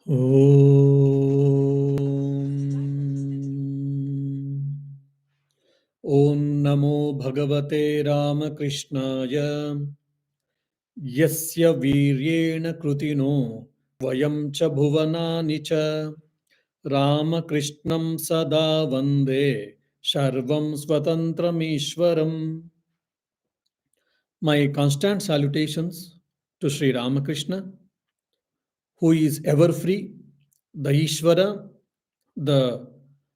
Om Namo Bhagavate Ramakrishnaaya Yasya Viryena Krutino Vayam Cha Bhuvanani Cha Ramakrishnam Sada Vande Sharvam Swatantram Ishwaram. My constant salutations to Sri Ramakrishna, who is ever free, the Ishvara, the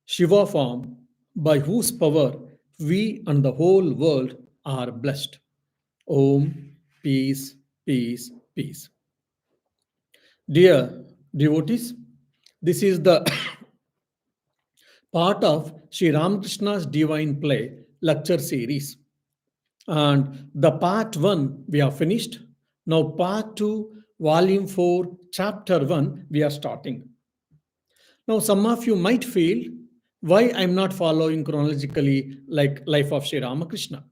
Shiva form, by whose power we and the whole world are blessed. Om, peace, peace, peace. Dear devotees, this is the part of Sri Ramakrishna's Divine Play lecture series. And the part 1 we have finished. Now, part 2, volume 4, chapter 1, we are starting. Now, some of you might feel why I'm not following chronologically like life of Sri Ramakrishna.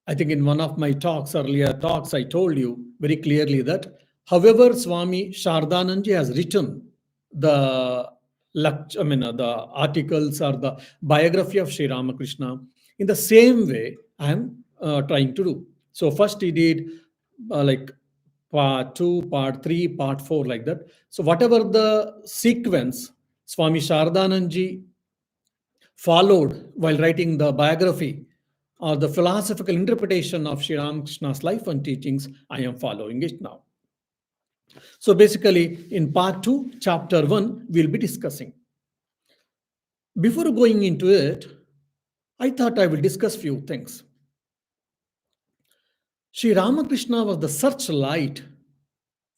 I think in one of my earlier talks, I told you very clearly that however Swami Shardananji has written the the articles or the biography of Sri Ramakrishna, in the same way I'm trying to do. So first he did like part 2, part 3, part 4, like that. So whatever the sequence Swami Shardananji followed while writing the biography or the philosophical interpretation of Sri Ramakrishna's life and teachings, I am following it now. So basically, in part 2, chapter 1, we'll be discussing. Before going into it, I thought I will discuss few things. Sri Ramakrishna was the searchlight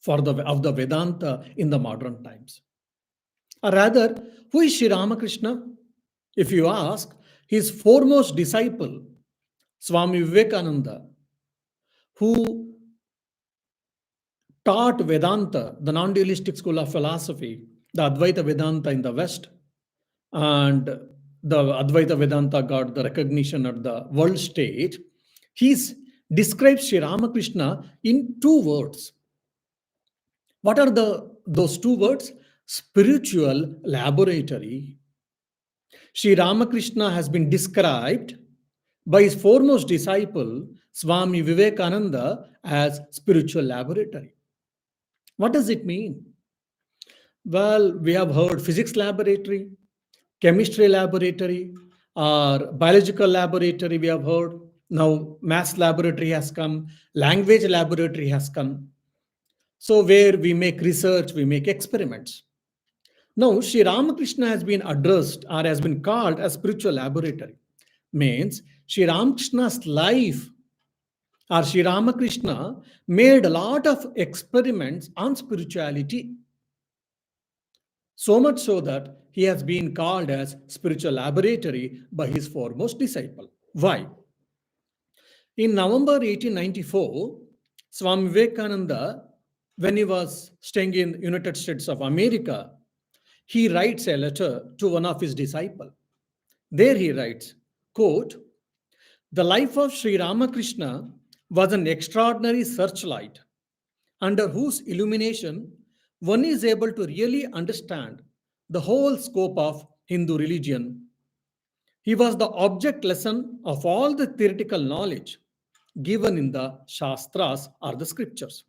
of the Vedanta in the modern times. Or rather, who is Sri Ramakrishna? If you ask, his foremost disciple, Swami Vivekananda, who taught Vedanta, the non-dualistic school of philosophy, the Advaita Vedanta in the West, and the Advaita Vedanta got the recognition at the world stage. He describes Sri Ramakrishna in 2 words. What are those 2 words? Spiritual laboratory. Sri Ramakrishna has been described by his foremost disciple, Swami Vivekananda, as spiritual laboratory. What does it mean? Well, we have heard physics laboratory, chemistry laboratory, or biological laboratory, we have heard. Now, maths laboratory has come, language laboratory has come. So, where we make research, we make experiments. Now, Sri Ramakrishna has been addressed or has been called a spiritual laboratory. Means Sri Ramakrishna's life or Sri Ramakrishna made a lot of experiments on spirituality. So much so that he has been called as spiritual laboratory by his foremost disciple. Why? In November 1894, Swami Vivekananda, when he was staying in United States of America, he writes a letter to one of his disciples. There he writes, quote, "The life of Sri Ramakrishna was an extraordinary searchlight under whose illumination one is able to really understand the whole scope of Hindu religion. He was the object lesson of all the theoretical knowledge given in the Shastras or the scriptures.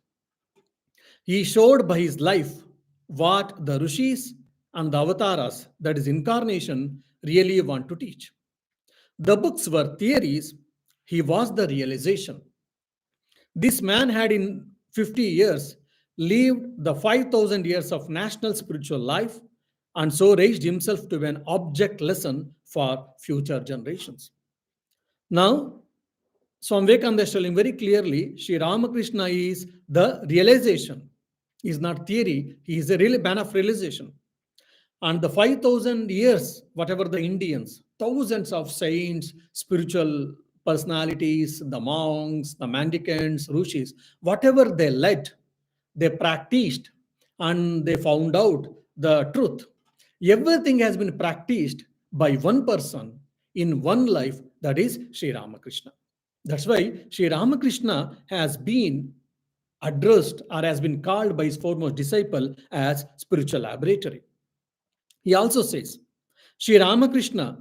He showed by his life what the Rishis and the Avataras, that is incarnation, really want to teach. The books were theories, he was the realization. This man had in 50 years lived the 5,000 years of national spiritual life and so raised himself to be an object lesson for future generations." Now, Swami Vivekananda is telling very clearly, Sri Ramakrishna is the realization. He is not theory, he is a real man of realization. And the 5,000 years, whatever the Indians, thousands of saints, spiritual personalities, the monks, the mendicants, rishis, whatever they led, they practiced and they found out the truth. Everything has been practiced by one person in one life, that is Sri Ramakrishna. That's why Sri Ramakrishna has been addressed or has been called by his foremost disciple as spiritual laboratory. He also says, Sri Ramakrishna,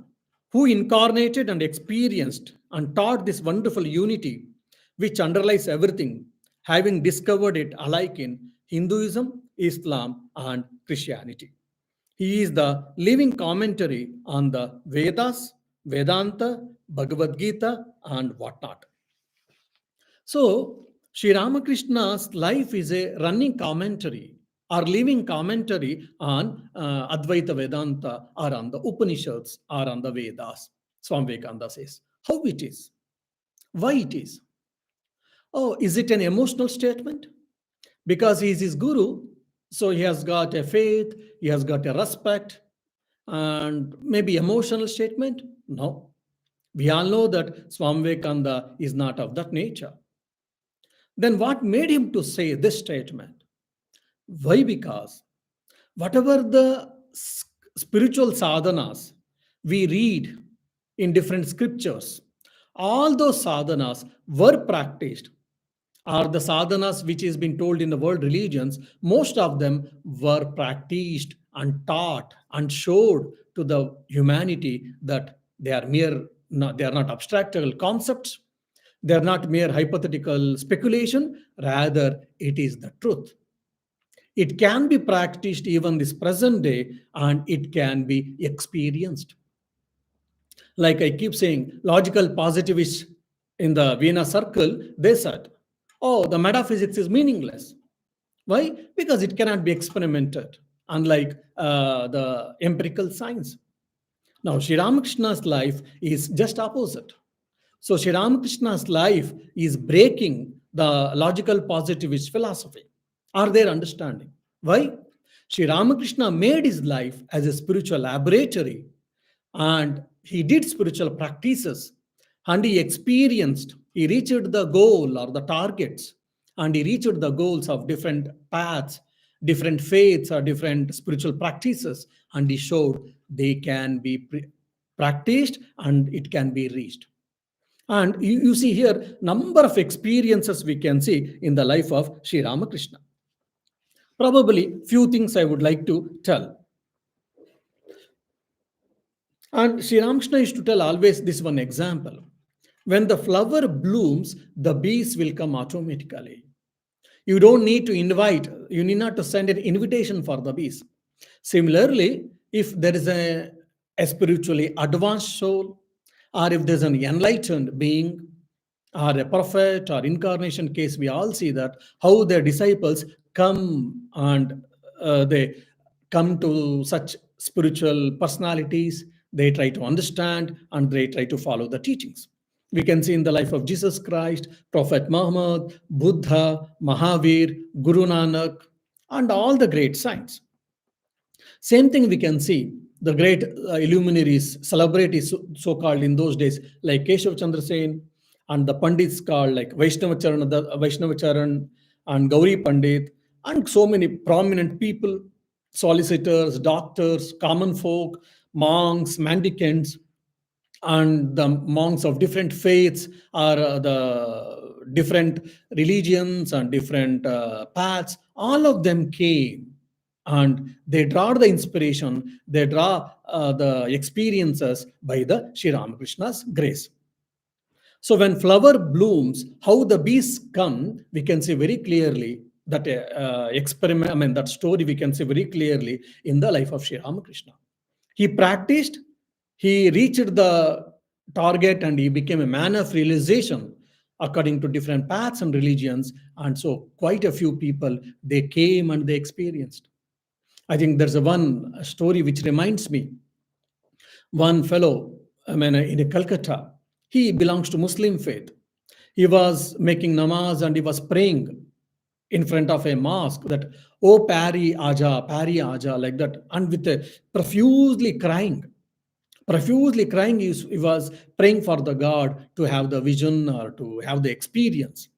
who incarnated and experienced and taught this wonderful unity which underlies everything, having discovered it alike in Hinduism, Islam, and Christianity. He is the living commentary on the Vedas, Vedanta, Bhagavad Gita, and whatnot. So, Sri Ramakrishna's life is a running commentary or living commentary on Advaita Vedanta or on the Upanishads or on the Vedas. Swami Vivekananda says, how it is, why it is. Oh, is it an emotional statement? Because he is his guru, so he has got a faith, he has got a respect, and maybe emotional statement? No. We all know that Swami Vivekananda is not of that nature. Then what made him to say this statement? Why? Because whatever the spiritual sadhanas we read in different scriptures, all those sadhanas were practiced, or the sadhanas which is been told in the world religions, most of them were practiced and taught and showed to the humanity that they are they are not abstractable concepts, they are not mere hypothetical speculation, rather it is the truth. It can be practiced even this present day and it can be experienced. Like I keep saying, logical positivists in the Vienna circle, they said, oh, the metaphysics is meaningless. Why? Because it cannot be experimented, unlike the empirical science. Now, Sri Ramakrishna's life is just opposite. So Sri Ramakrishna's life is breaking the logical positivist philosophy or their understanding. Why? Sri Ramakrishna made his life as a spiritual laboratory, and he did spiritual practices, and he reached the goal or the targets, and he reached the goals of different paths, different faiths or different spiritual practices, and he showed they can be practiced and it can be reached. And you see here number of experiences we can see in the life of Sri Ramakrishna. Probably few things I would like to tell. And Sri Ramakrishna used to tell always this one example. When the flower blooms, the bees will come automatically. You don't need to invite, you need not to send an invitation for the bees. Similarly, if there is a spiritually advanced soul, or if there's an enlightened being, or a prophet or incarnation case, we all see that how their disciples come and they come to such spiritual personalities, they try to understand and they try to follow the teachings. We can see in the life of Jesus Christ, Prophet Muhammad, Buddha, Mahavir, Guru Nanak, and all the great saints. Same thing we can see the great illuminaries, celebrities so-called in those days, like Keshav Chandra Sen, and the Pandits called like Vaishnavacharan and Gauri Pandit, and so many prominent people, solicitors, doctors, common folk, monks, mendicants, and the monks of different faiths or the different religions and different paths, all of them came and they draw the inspiration, they draw the experiences by the Sri Ramakrishna's grace. So when flower blooms, how the bees come, we can see very clearly that experiment, I mean that story we can see very clearly in the life of Sri Ramakrishna. He practiced, he reached the target and he became a man of realization according to different paths and religions. And so quite a few people, they came and they experienced. I think there's one story which reminds me. One fellow, in Calcutta, he belongs to Muslim faith. He was making namaz and he was praying in front of a mosque that, oh, Pari Aja, like that, and with a profusely crying, he was praying for the God to have the vision or to have the experience.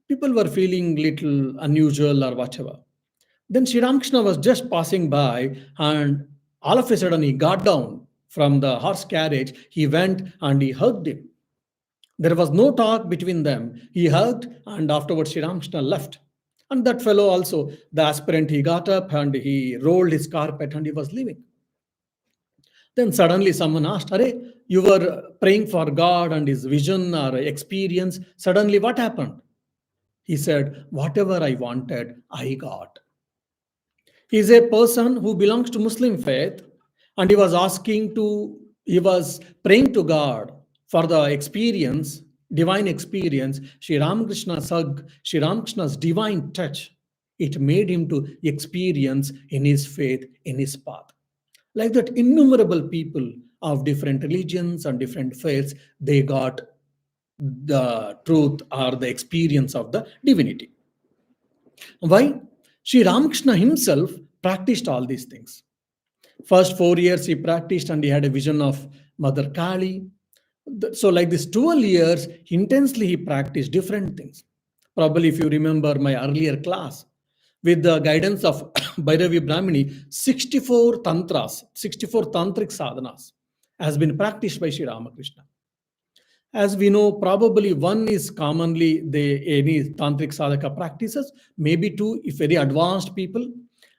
People were feeling little unusual or whatever. Then Sri Ramakrishna was just passing by, and all of a sudden he got down from the horse carriage. He went and he hugged him. There was no talk between them. He hugged, and afterwards Sri Ramakrishna left. And that fellow also, the aspirant, he got up and he rolled his carpet and he was leaving. Then suddenly someone asked, Are, you were praying for God and his vision or experience. Suddenly, what happened? He said, Whatever I wanted, I got. He is a person who belongs to Muslim faith, and he was praying to God for the experience, divine experience, Sri Ramakrishna's hug, Sri Ramakrishna's divine touch. It made him to experience in his faith, in his path. Like that, innumerable people of different religions and different faiths, they got the truth or the experience of the divinity. Why? Sri Ramakrishna himself practiced all these things. First 4 years he practiced and he had a vision of Mother Kali. So, like this 12 years, intensely he practiced different things. Probably, if you remember my earlier class, with the guidance of Bhairavi Brahmini, 64 tantras, 64 tantric sadhanas has been practiced by Sri Ramakrishna. As we know, probably one is commonly any tantric sadhaka practices, maybe two if very advanced people,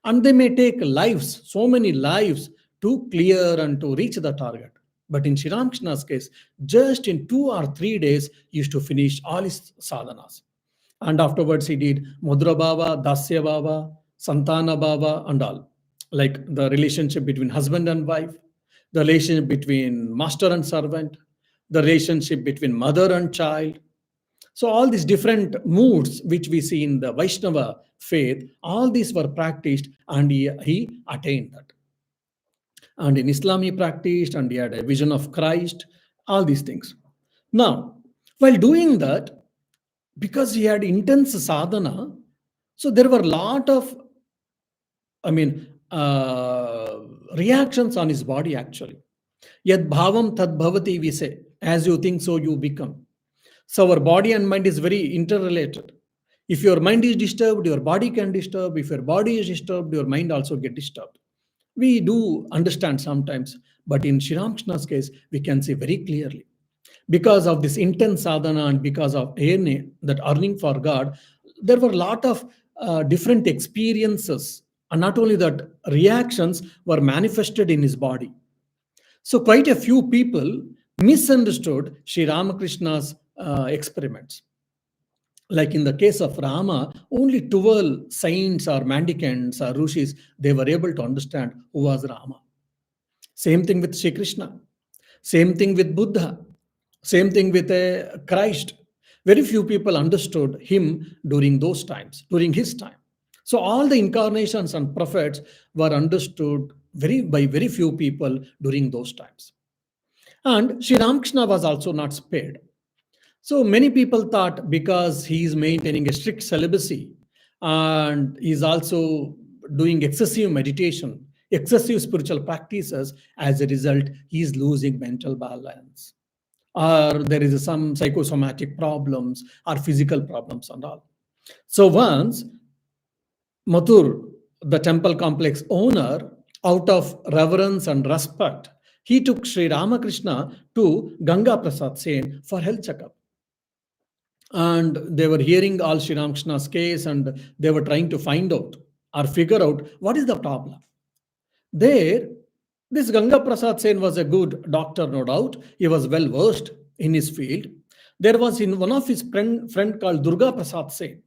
and they may take lives, so many lives to clear and to reach the target. But in Sri Ramakrishna's case, just in 2 or 3 days, he used to finish all his sadhanas. And afterwards, he did Mudra Bhava, Dasya Bhava, Santana Bhava, and all. Like the relationship between husband and wife, the relationship between master and servant, the relationship between mother and child. So, all these different moods which we see in the Vaishnava faith, all these were practiced and he attained that. And in Islam, he practiced and he had a vision of Christ, all these things. Now, while doing that, because he had intense sadhana, so there were a lot of, reactions on his body actually. Yad bhavam tad bhavati, we say, as you think, so you become. So our body and mind is very interrelated. If your mind is disturbed, your body can disturb. If your body is disturbed, your mind also get disturbed. We do understand sometimes, but in Sri Ramakrishna's case, we can see very clearly. Because of this intense sadhana and because of that earning for God, there were a lot of different experiences, and not only that, reactions were manifested in his body. So quite a few people misunderstood Sri Ramakrishna's experiments. Like in the case of Rama, only 12 saints or mendicants or rishis, they were able to understand who was Rama. Same thing with Sri Krishna. Same thing with Buddha. Same thing with Christ. Very few people understood him during those times, during his time. So all the incarnations and prophets were understood by very few people during those times. And Sri Ramakrishna was also not spared. So many people thought because he is maintaining a strict celibacy and he's also doing excessive meditation, excessive spiritual practices, as a result, he is losing mental balance. Or there is some psychosomatic problems or physical problems and all. So once Mathur, the temple complex owner, out of reverence and respect, he took Sri Ramakrishna to Ganga Prasad Sen for health checkup. And they were hearing all Sri Ramakrishna's case and they were trying to find out or figure out what is the problem. There, this Ganga Prasad Sen was a good doctor, no doubt. He was well versed in his field. There was in one of his friend called Durga Prasad Sen.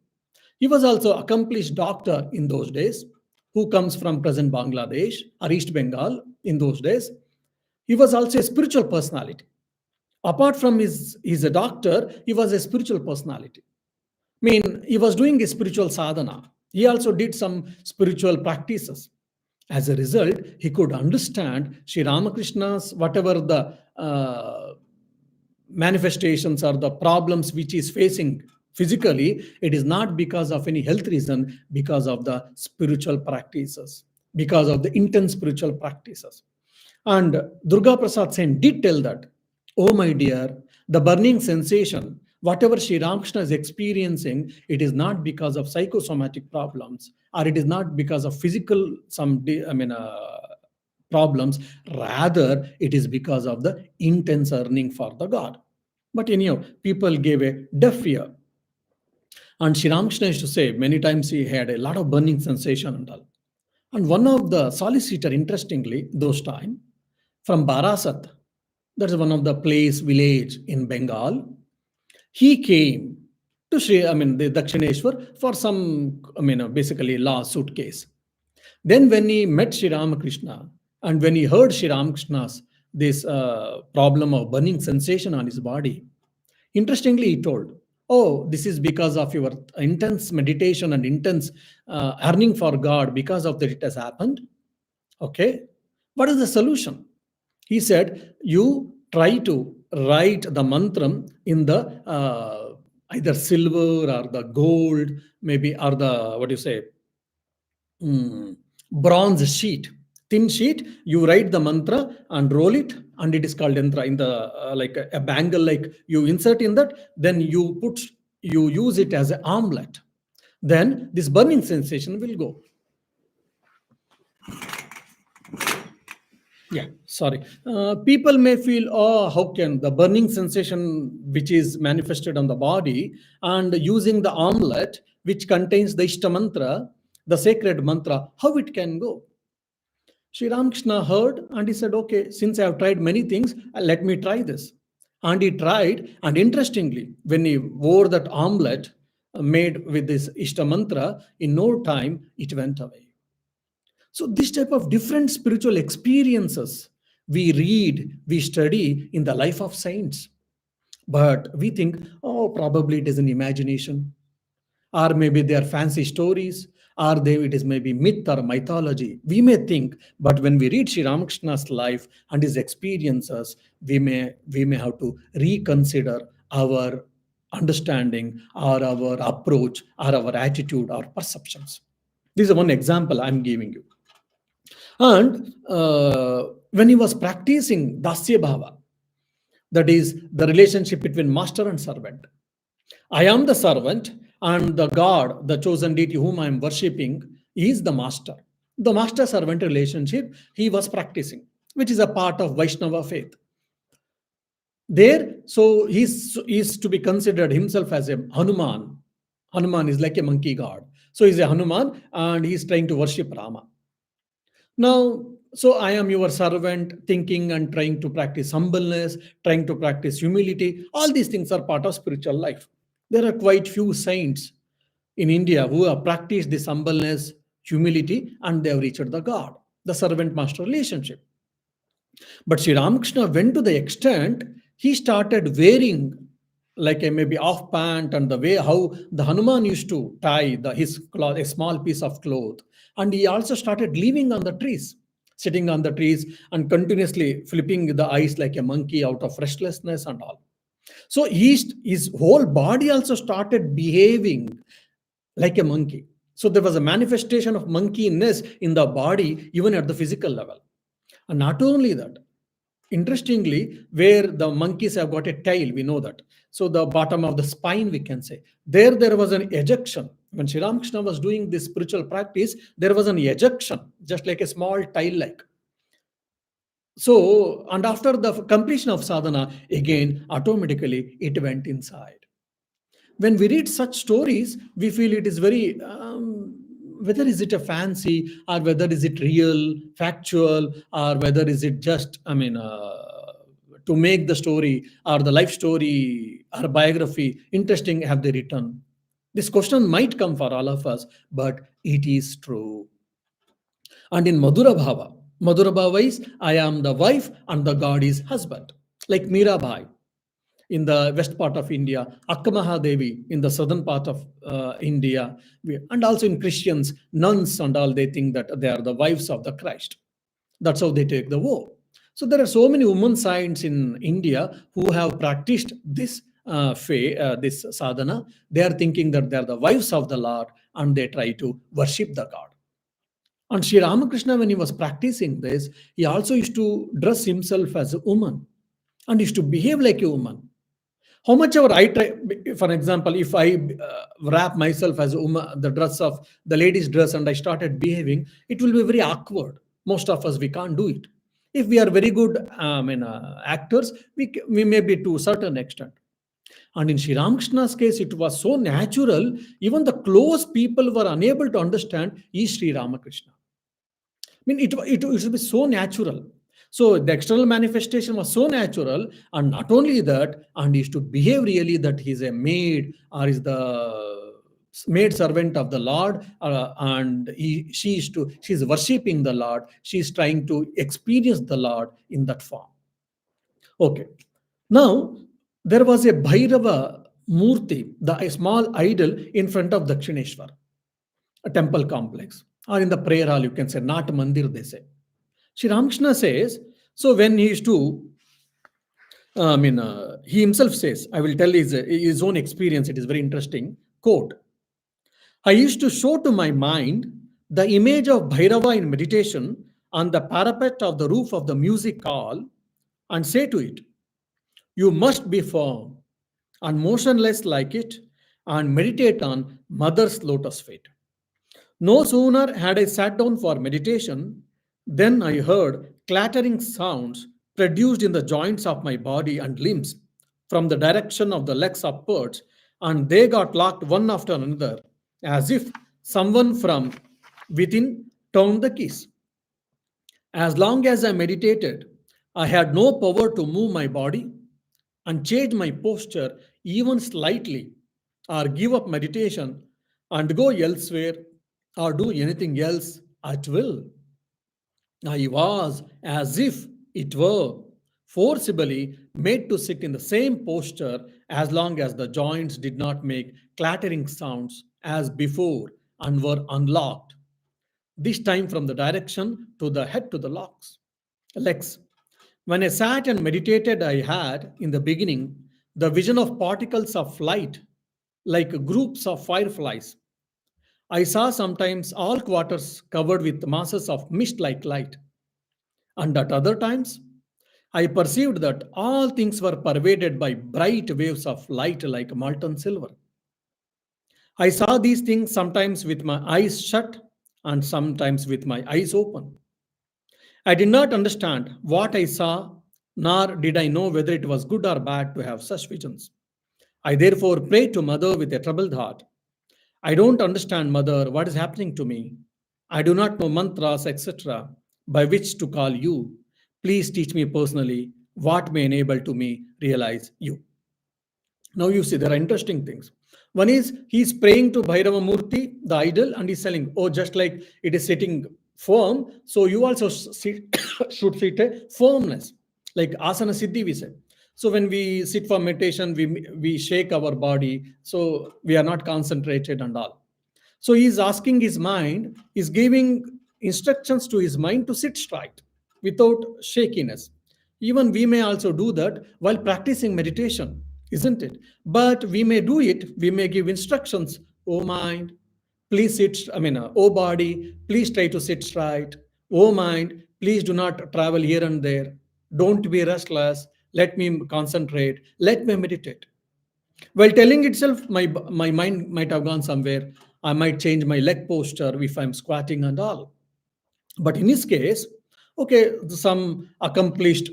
He was also accomplished doctor in those days, who comes from present Bangladesh or East Bengal in those days. He was also a spiritual personality. Apart from he's a doctor, he was a spiritual personality. I mean, he was doing a spiritual sadhana. He also did some spiritual practices. As a result, he could understand Sri Ramakrishna's whatever the manifestations or the problems which he is facing physically, it is not because of any health reason, because of the spiritual practices, because of the intense spiritual practices. And Durga Prasad Sen did tell that, oh my dear, the burning sensation, whatever Sri Ramakrishna is experiencing, it is not because of psychosomatic problems, or it is not because of physical problems. Rather, it is because of the intense earning for the God. But anyhow, people gave a deaf ear. And Sri Ramakrishna used to say many times he had a lot of burning sensation and all. And one of the solicitor, interestingly, those time from Barasat, that is one of the place village in Bengal, he came to the Dakshineshwar for some, basically lawsuit case. Then when he met Sri Ramakrishna and when he heard Sri Ramakrishna's this problem of burning sensation on his body, interestingly he told, "Oh, this is because of your intense meditation and intense earning for God. Because of that, it has happened." Okay, what is the solution? He said, "You try to write the mantram in the either silver or the gold, maybe, or the what do you say, bronze sheet, thin sheet. You write the mantra and roll it, and it is called yantra. In the like a bangle, like you insert in that, then you use it as an armlet. Then this burning sensation will go." Yeah, sorry. People may feel, "Oh, how can the burning sensation which is manifested on the body and using the armlet which contains the Ishta mantra, the sacred mantra, how it can go?" Sri Ramakrishna heard and he said, "Okay, since I have tried many things, let me try this." And he tried, and interestingly, when he wore that armlet made with this Ishta mantra, in no time it went away. So, this type of different spiritual experiences we read, we study in the life of saints. But we think, "Oh, probably it is an imagination, or maybe they are fancy stories, or it is maybe myth or mythology." We may think, but when we read Sri Ramakrishna's life and his experiences, we may have to reconsider our understanding or our approach or our attitude or perceptions. This is one example I'm giving you. And when he was practicing Dasya Bhava, that is the relationship between master and servant. I am the servant, and the God, the chosen deity whom I am worshipping, is the master. The master servant relationship he was practicing, which is a part of Vaishnava faith. There, so he's to be considered himself as a Hanuman. Hanuman is like a monkey god. So he's a Hanuman and he's trying to worship Rama. Now, so I am your servant, thinking and trying to practice humbleness, trying to practice humility. All these things are part of spiritual life. There are quite few saints in India who have practiced this humbleness, humility, and they have reached the God, the servant master relationship. But Sri Ramakrishna went to the extent he started wearing like a maybe off pant, and the way how the Hanuman used to tie his cloth, a small piece of cloth. And he also started living on the trees, sitting on the trees and continuously flipping the eyes like a monkey out of restlessness and all. So his whole body also started behaving like a monkey. So there was a manifestation of monkeyness in the body, even at the physical level. And not only that, interestingly, where the monkeys have got a tail, we know that. So the bottom of the spine, we can say, there was an ejection. When Sri Ramakrishna was doing this spiritual practice, there was an ejection, just like a small tile like. So, and after the completion of sadhana, again, automatically it went inside. When we read such stories, we feel it is very, whether is it a fancy or whether is it real, factual, or whether is it just, to make the story or the life story or biography interesting have they written? This question might come for all of us, but it is true. And in Madhura Bhava is I am the wife and the God is husband, like Mirabai in the west part of India, Akkamahadevi in the southern part of India, and also in Christians, nuns and all, they think that they are the wives of the Christ. That's how they take the vow. So there are so many women saints in India who have practiced this this sadhana. They are thinking that they are the wives of the Lord and they try to worship the God. And Sri Ramakrishna, when he was practicing this, he also used to dress himself as a woman and used to behave like a woman. How much ever I try, for example, if I wrap myself as a woman, the dress of the lady's dress, and I started behaving, it will be very awkward. Most of us, we can't do it. If we are very good actors, we may be to a certain extent. And in Sri Ramakrishna's case, it was so natural, even the close people were unable to understand is Sri Ramakrishna. I mean, it should be so natural. So the external manifestation was so natural, and not only that, and he used to behave really that he's a maid or is the maid servant of the Lord, and she's worshipping the Lord. She's trying to experience the Lord in that form. Okay. Now, there was a Bhairava Murti, a small idol in front of Dakshineshwar, a temple complex, or in the prayer hall, you can say, not mandir, they say. Sri Ramakrishna says, so when he used to, he himself says, I will tell his own experience, it is very interesting. Quote, I used to show to my mind the image of Bhairava in meditation on the parapet of the roof of the music hall and say to it, you must be firm and motionless like it and meditate on Mother's lotus feet. No sooner had I sat down for meditation than I heard clattering sounds produced in the joints of my body and limbs from the direction of the legs upwards, and they got locked one after another as if someone from within turned the keys. As long as I meditated, I had no power to move my body and change my posture even slightly, or give up meditation and go elsewhere or do anything else at will. I was, as if it were, forcibly made to sit in the same posture as long as the joints did not make clattering sounds as before and were unlocked, this time from the direction to the head to the legs. When I sat and meditated, I had, in the beginning, the vision of particles of light, like groups of fireflies. I saw sometimes all quarters covered with masses of mist like light, and at other times, I perceived that all things were pervaded by bright waves of light like molten silver. I saw these things sometimes with my eyes shut and sometimes with my eyes open. I did not understand what I saw, nor did I know whether it was good or bad to have such visions. I therefore prayed to Mother with a troubled heart. I don't understand, Mother, what is happening to me. I do not know mantras, etc., by which to call you. Please teach me personally what may enable to me realize you. Now you see, there are interesting things. One is he's praying to Bhairava Murti, the idol, and he's telling, oh, just like it is sitting firm, so you also should sit a firmness, like asana siddhi, we say. So when we sit for meditation, we shake our body, so we are not concentrated and all. So he's asking his mind, he's giving instructions to his mind to sit straight without shakiness. Even we may also do that while practicing meditation, isn't it? But we may do it, we may give instructions, oh mind, please sit, oh body, please try to sit straight. Oh mind, please do not travel here and there. Don't be restless. Let me concentrate. Let me meditate. While telling itself, my mind might have gone somewhere. I might change my leg posture if I'm squatting and all. But in his case, okay, some accomplished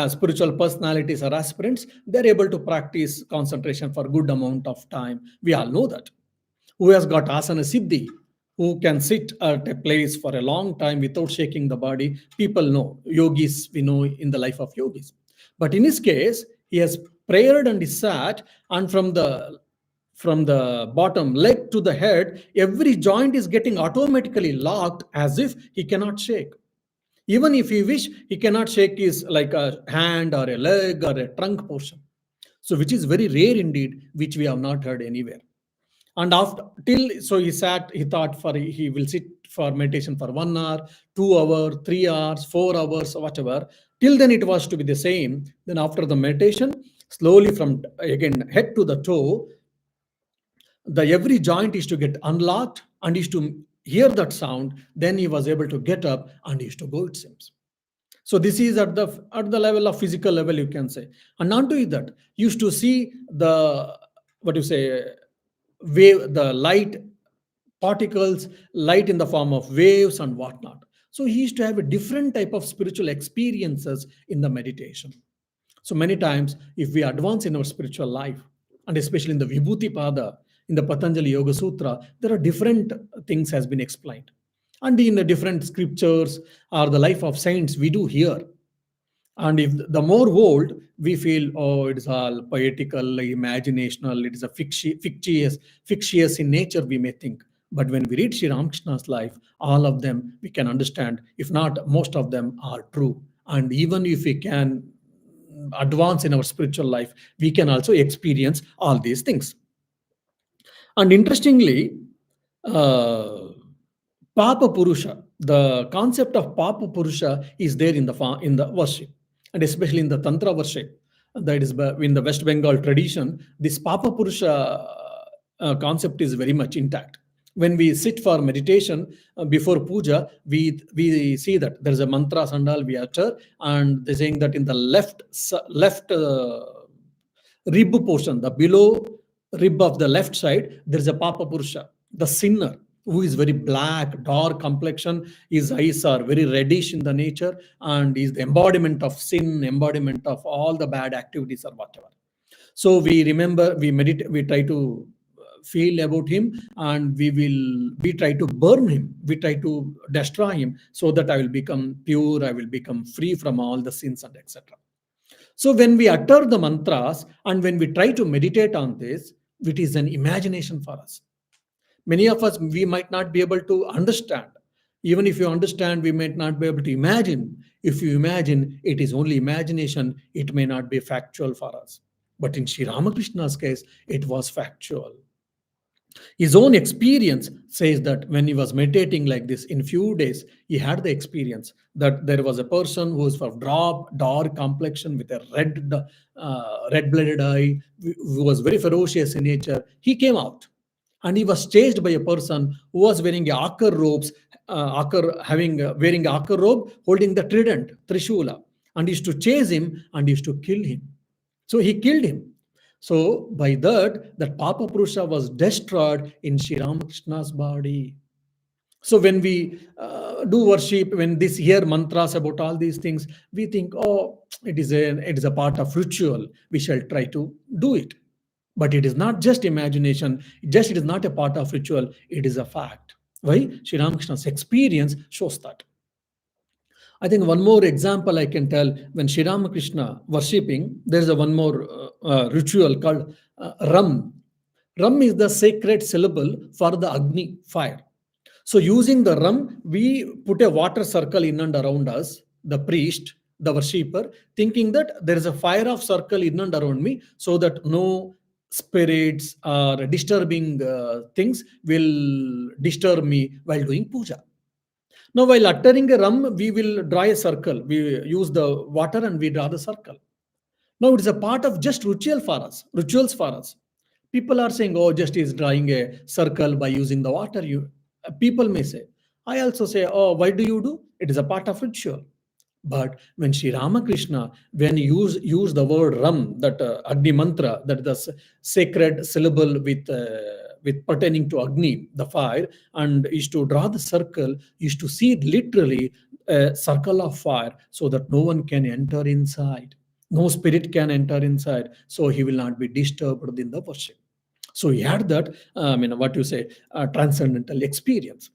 spiritual personalities or aspirants, they're able to practice concentration for a good amount of time. We all know that. Who has got asana siddhi, who can sit at a place for a long time without shaking the body. People know, yogis, we know in the life of yogis. But in his case, he has prayed and he sat, and from the bottom leg to the head, every joint is getting automatically locked as if he cannot shake. Even if he wish, he cannot shake his like a hand or a leg or a trunk portion. So which is very rare indeed, which we have not heard anywhere. And after till so he sat, he thought for he will sit for meditation for 1 hour, 2 hours, 3 hours, 4 hours, whatever. Till then it was to be the same. Then after the meditation, slowly from again head to the toe, the every joint is to get unlocked and is to hear that sound. Then he was able to get up and is to go, it seems. So this is at the level of physical level, you can say. And not only that, used to see the what you say wave, the light particles, light in the form of waves and whatnot. So he used to have a different type of spiritual experiences in the meditation. So many times, if we advance in our spiritual life, and especially in the Vibhuti Pada, in the Patanjali Yoga Sutra, there are different things has been explained. And in the different scriptures or the life of saints, we do hear. And if the more old, we feel, oh, it's all poetical, imaginational, it is a fictitious in nature, we may think. But when we read Sri Ramakrishna's life, all of them we can understand, if not most of them are true. And even if we can advance in our spiritual life, we can also experience all these things. And interestingly, uh, Papa Purusha, the concept of Papa Purusha is there in the worship, and especially in the Tantra worship. That is in the West Bengal tradition. This Papa Purusha concept is very much intact. When we sit for meditation before puja, we see that there is a mantra and we utter, and they're saying that in the left rib portion, the below rib of the left side, there is a Papa Purusha, the sinner, who is very black, dark complexion. His eyes are very reddish in the nature, and is the embodiment of sin, embodiment of all the bad activities or whatever. So we remember, we meditate, we try to feel about him, and we try to burn him, we try to destroy him, so that I will become pure, I will become free from all the sins and etc. So when we utter the mantras and when we try to meditate on this, it is an imagination for us. Many of us, we might not be able to understand. Even if you understand, we might not be able to imagine. If you imagine, it is only imagination, it may not be factual for us. But in Sri Ramakrishna's case, it was factual. His own experience says that when he was meditating like this, in few days, he had the experience that there was a person who was of dark complexion with a red-blooded eye, who was very ferocious in nature. He came out, and he was chased by a person who was wearing akar robes, wearing akar robe, holding the trident, Trishula, and he used to chase him and he used to kill him. So he killed him. So by that Papa Purusha was destroyed in Sri Ramakrishna's body. So when we do worship, when this hear mantras about all these things, we think, oh, it is a part of ritual. We shall try to do it. But it is not just imagination. It is not a part of ritual. It is a fact. Why? Sri Ramakrishna's experience shows that. I think one more example I can tell, when Sri Ramakrishna worshipping, there is a one more ritual called Ram. Ram is the sacred syllable for the Agni, fire. So using the Ram, we put a water circle in and around us, the priest, the worshipper, thinking that there is a fire of circle in and around me, so that no spirits or disturbing things will disturb me while doing puja. Now, while uttering a ram, we will draw a circle. We use the water and we draw the circle. Now, it is a part of just rituals for us. People are saying, oh, just is drawing a circle by using the water. People may say. I also say, oh, why do you do? It is a part of ritual. But when Sri Ramakrishna, when he use the word Ram, that Agni mantra, that the sacred syllable with pertaining to Agni, the fire, and is to draw the circle, is to see literally a circle of fire, so that no one can enter inside. No spirit can enter inside, so he will not be disturbed in the worship. So he had that, transcendental experience.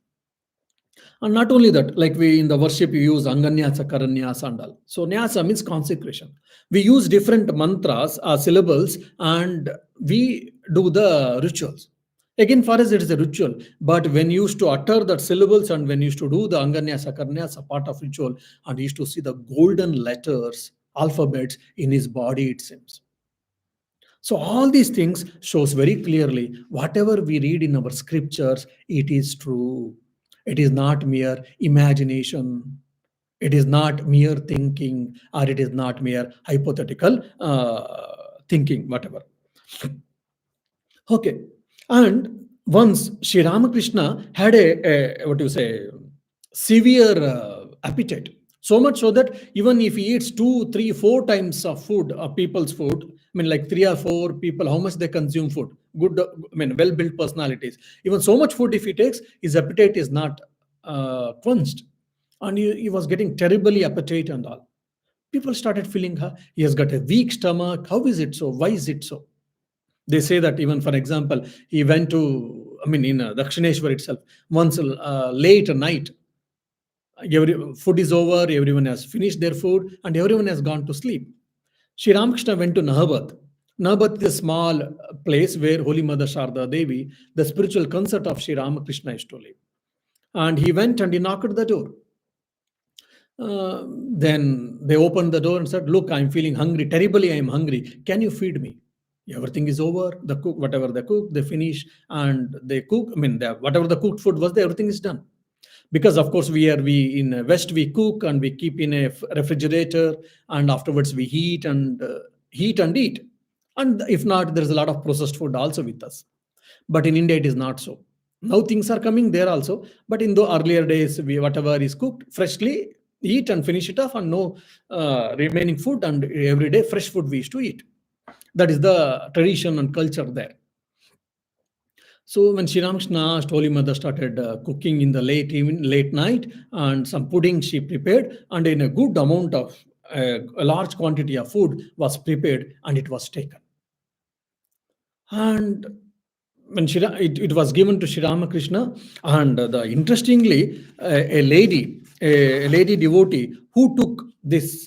And not only that, like we in the worship, we use Anganyasa, Karanyasa, and all. So Nyasa means consecration. We use different mantras, syllables, and we do the rituals. Again, for us, it is a ritual. But when you used to utter the syllables and when you used to do the Anganyasa, Karanyasa part of ritual, and you used to see the golden letters, alphabets in his body, it seems. So all these things shows very clearly, whatever we read in our scriptures, it is true. It is not mere imagination. It is not mere thinking, or it is not mere hypothetical thinking, whatever. Okay. And once Sri Ramakrishna had severe appetite. So much so that even if he eats 2, 3, 4 times of food, of people's food, I mean, like 3 or 4 people, how much they consume food, good, well-built personalities. Even so much food, if he takes, his appetite is not quenched. And he was getting terribly appetite and all. People started feeling, he has got a weak stomach. How is it so? Why is it so? They say that even, for example, he went to, I mean, in Dakshineshwar itself, once late at night, every food is over, everyone has finished their food, and everyone has gone to sleep. Sri Ramakrishna went to Nahabat. Nahabat is a small place where Holy Mother Sharda Devi, the spiritual consort of Sri Ramakrishna, used to live. And he went and he knocked at the door. Then they opened the door and said, "Look, I'm feeling hungry. Terribly, I'm hungry. Can you feed me?" Everything is over. The cook, whatever they cook, they finish and they cook. I mean, whatever the cooked food was, there, everything is done. Because of course we in West we cook and we keep in a refrigerator, and afterwards we heat and eat. And if not, there is a lot of processed food also with us. But in India, it is not so. Now things are coming there also. But in the earlier days, we whatever is cooked freshly, eat and finish it off, and no remaining food. And every day, fresh food we used to eat. That is the tradition and culture there. So when Sri Ramakrishna asked, Holy Mother started cooking in the late night, and some pudding she prepared, and in a good amount of a large quantity of food was prepared, and it was taken. And when it was given to Sri Ramakrishna, and interestingly, a lady devotee who took this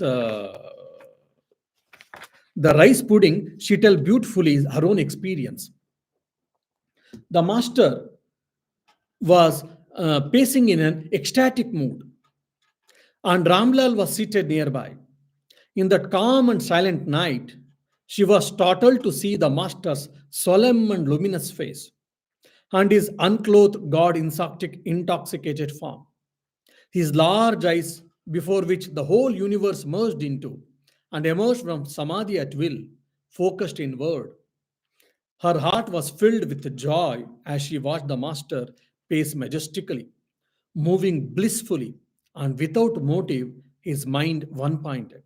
the rice pudding, she tell beautifully her own experience. The master was pacing in an ecstatic mood, and Ramlal was seated nearby. In that calm and silent night, she was startled to see the master's solemn and luminous face and his unclothed, God intoxicated form. His large eyes, before which the whole universe merged into and emerged from samadhi at will, focused inward. Her heart was filled with joy as she watched the master pace majestically, moving blissfully and without motive, his mind one pointed.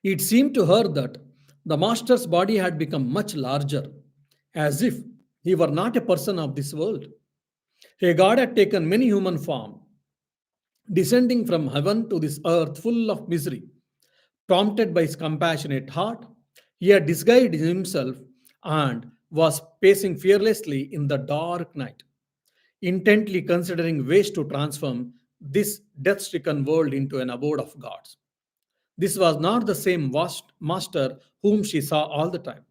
It seemed to her that the master's body had become much larger, as if he were not a person of this world. A god had taken many human form, descending from heaven to this earth full of misery. Prompted by his compassionate heart, he had disguised himself and was pacing fearlessly in the dark night, intently considering ways to transform this death stricken world into an abode of gods. This was not the same vast master whom she saw all the time.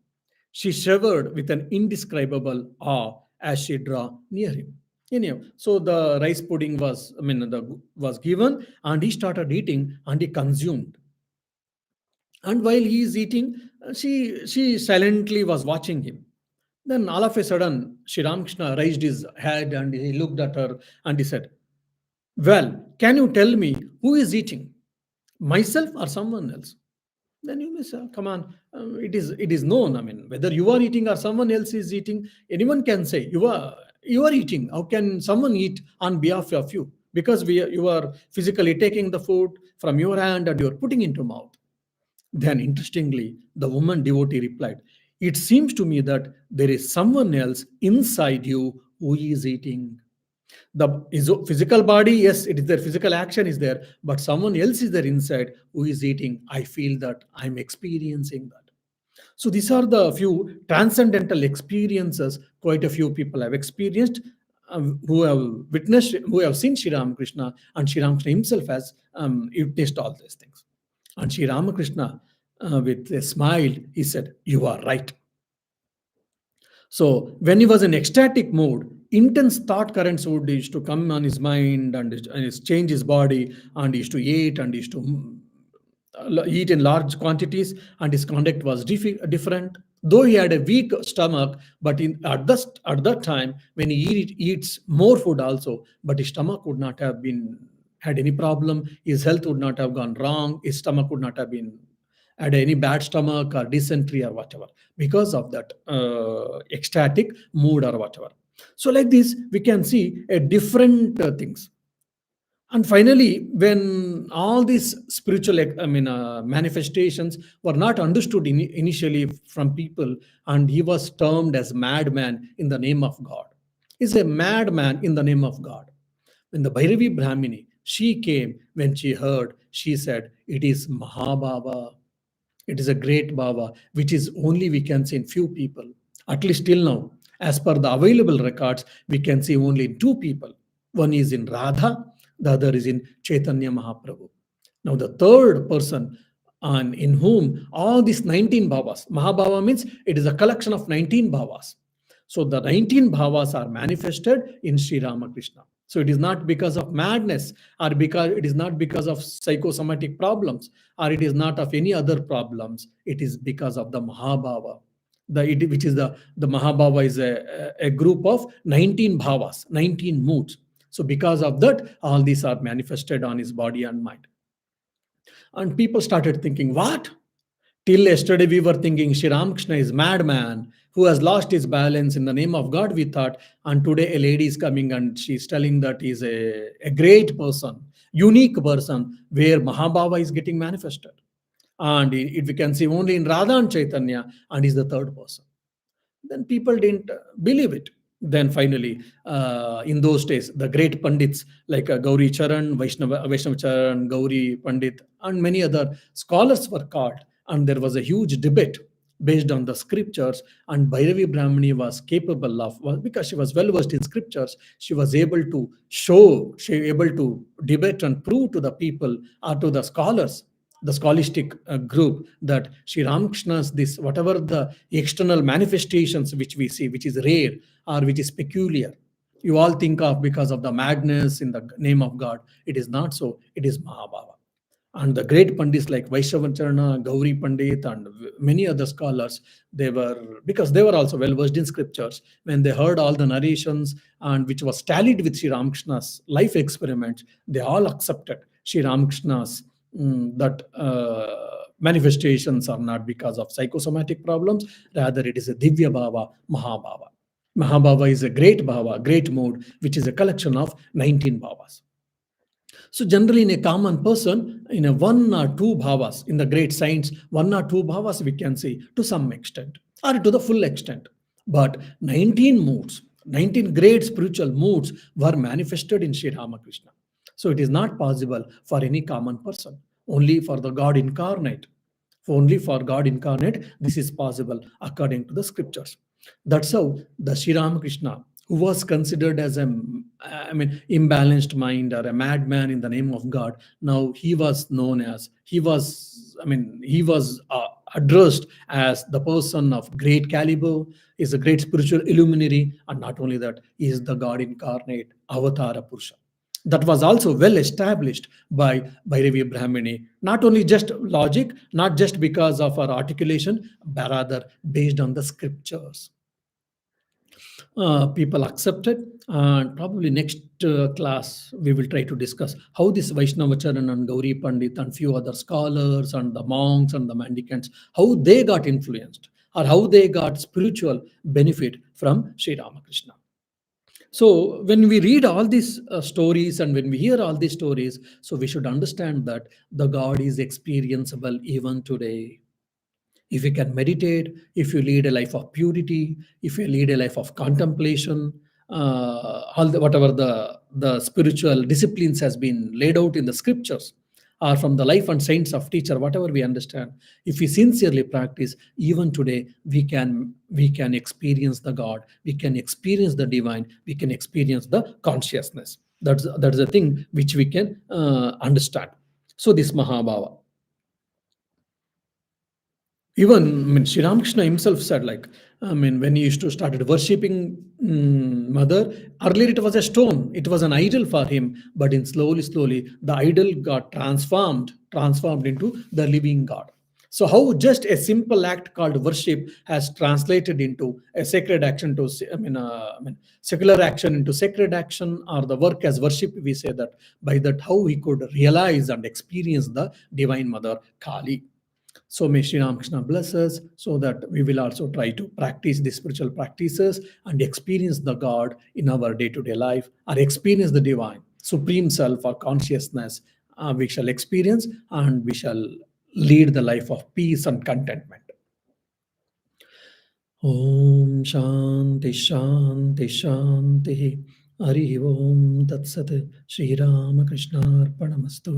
She shivered with an indescribable awe as she drew near him. Anyhow, so the rice pudding was given, and he started eating and he consumed. And while he is eating, she silently was watching him. Then all of a sudden, Sri Ramakrishna raised his head and he looked at her and he said, "Well, can you tell me who is eating? Myself or someone else?" Then you may say, "Come on, it is known. I mean, whether you are eating or someone else is eating, anyone can say you are eating. How can someone eat on behalf of you? Because you are physically taking the food from your hand and you are putting into mouth." Then, interestingly, the woman devotee replied, "It seems to me that there is someone else inside you who is eating. The physical body, yes, it is there, physical action is there, but someone else is there inside who is eating. I feel that, I'm experiencing that." So these are the few transcendental experiences quite a few people have experienced, who have witnessed, who have seen Sri Ramakrishna, and Sri Ramakrishna himself has witnessed all these things. And Sri Ramakrishna, with a smile, he said, "You are right." So when he was in ecstatic mood, intense thought currents would used to come on his mind, and change his body, and he used to eat, and he used to eat in large quantities, and his conduct was different. Though he had a weak stomach, but at that time when he eats more food also, but his stomach would not have been had any problem. His health would not have gone wrong. His stomach would not have been had any bad stomach or dysentery or whatever, because of that ecstatic mood or whatever. So like this, we can see a different things. And finally, when all these spiritual manifestations were not understood initially from people, and he was termed as madman in the name of God. He's a madman in the name of God. When the Bhairavi Brahmini, she came, when she heard, she said, "It is Mahababa." It is a great bhava, which is only we can see in few people. At least till now, as per the available records, we can see only in two people. One is in Radha, the other is in Chaitanya Mahaprabhu. Now, the third person, and in whom all these 19 bhavas, Mahabhava means it is a collection of 19 bhavas. So the 19 bhavas are manifested in Sri Ramakrishna. So it is not because of madness, or because it is not because of psychosomatic problems, or it is not of any other problems. It is because of the Mahabhava. Which is the Mahabhava is a group of 19 bhavas, 19 moods. So because of that, all these are manifested on his body and mind. And people started thinking, what? Till yesterday, we were thinking Sri Ramakrishna is madman who has lost his balance in the name of God, we thought. And today, a lady is coming and she's telling that he's a great person, unique person, where Mahabhava is getting manifested. And it we can see only in Radha and Chaitanya, and he's the third person. Then people didn't believe it. Then finally, in those days, the great Pandits like Gauri Charan, Vaishnava Charan, Gauri Pandit, and many other scholars were called, and there was a huge debate based on the scriptures. And Bhairavi Brahmani was capable of, well, because she was well versed in scriptures, she was able to show, she able to debate and prove to the people or to the scholars, the scholastic group, that Sri Ramakrishna's this, whatever the external manifestations which we see, which is rare or which is peculiar, you all think of because of the madness in the name of God. It is not so. It is Mahabhava. And the great Pandits like Vaishnavacharana, Gauri Pandit, and many other scholars, they were, because they were also well versed in scriptures, when they heard all the narrations and which was tallied with Sri Ramakrishna's life experiments, they all accepted Sri Ramakrishna's that manifestations are not because of psychosomatic problems, rather it is a Divya Bhava, Mahabhava. Mahabhava is a great bhava, great mode, which is a collection of 19 bhavas. So generally, in a common person, in a one or two bhavas, in the great science, one or two bhavas we can see to some extent or to the full extent. But 19 moods, 19 great spiritual moods were manifested in Sri Ramakrishna. So it is not possible for any common person, only for the God incarnate. Only for God incarnate, this is possible according to the scriptures. That's how the Sri Ramakrishna, who was considered as imbalanced mind or a madman in the name of God, now he was known as, he was addressed as the person of great caliber, is a great spiritual illuminary, and not only that, he is the God incarnate, Avatara Purusha. That was also well established by Bhairavi Brahmini, not only just logic, not just because of our articulation, but rather based on the scriptures. People accepted, and probably next class we will try to discuss how this Vaishnavacharan and Gauri Pandit and few other scholars and the monks and the mendicants, how they got influenced or how they got spiritual benefit from Sri Ramakrishna. So when we read all these stories and when we hear all these stories, so we should understand that the God is experienceable even today. If you can meditate, if you lead a life of purity, if you lead a life of contemplation, whatever the spiritual disciplines has been laid out in the scriptures, or from the life and saints of teacher, whatever we understand, if we sincerely practice, even today we can experience the God, we can experience the divine, we can experience the consciousness. That's the thing which we can understand. So this Mahabhava. Even Sri Ramakrishna himself said, like, when he used to started worshipping Mother, earlier it was a stone, it was an idol for him, but in slowly, the idol got transformed into the living God. So how just a simple act called worship has translated into a sacred action to, secular action into sacred action, or the work as worship, we say that by that how he could realize and experience the Divine Mother Kali. So may Sri Ramakrishna bless us so that we will also try to practice the spiritual practices and experience the God in our day-to-day life, or experience the divine, supreme self or consciousness. We shall experience and we shall lead the life of peace and contentment. Om Shanti Shanti Shanti. Hari Om Tat Sat. Shri Ramakrishna Arpanamastu.